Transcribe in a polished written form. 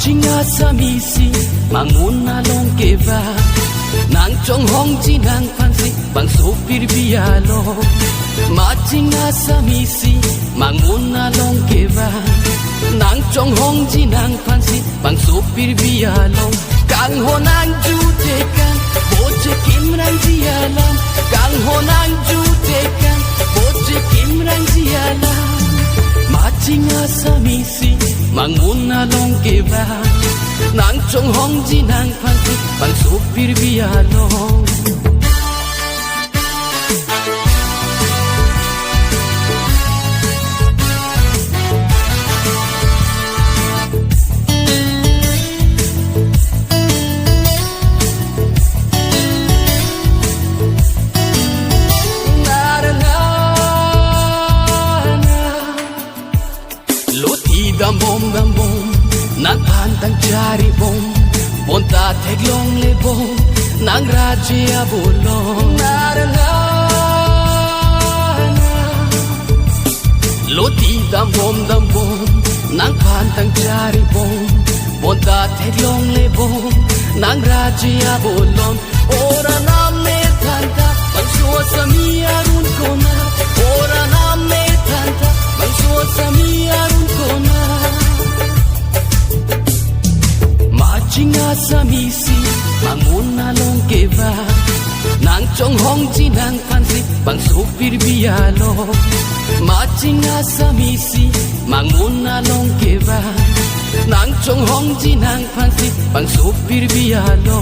Machinga sa misi manguna long keva nang chong hong ji nang fansi bang sopir bialo. Machinga sa misi manguna long keva nang chong hong ji nang fansi bang sopir bialo. Kang ho nang ju tekan boche kim rang jialam. Kang ho nang ju tekan boche kim rang jialam. Machinga sa misi manguna long keva nang chong hong ji nang fansi bang sopir bialo. Dambom nang pantang cari bom bonta teglong le bom nang raja bolong narana loti dambom nang pantang cari bom bonta teglong le bom nang raja bolong ora namme tanta bang suasa miarun kona ora namme tanta bang suasa miarun kona. Machinga sa misi manguna long keva nang chong hong ji nang fansi bang sopir bialo. Machinga sa misi manguna long keva nang chong hong ji nang fansi bang sopir bialo.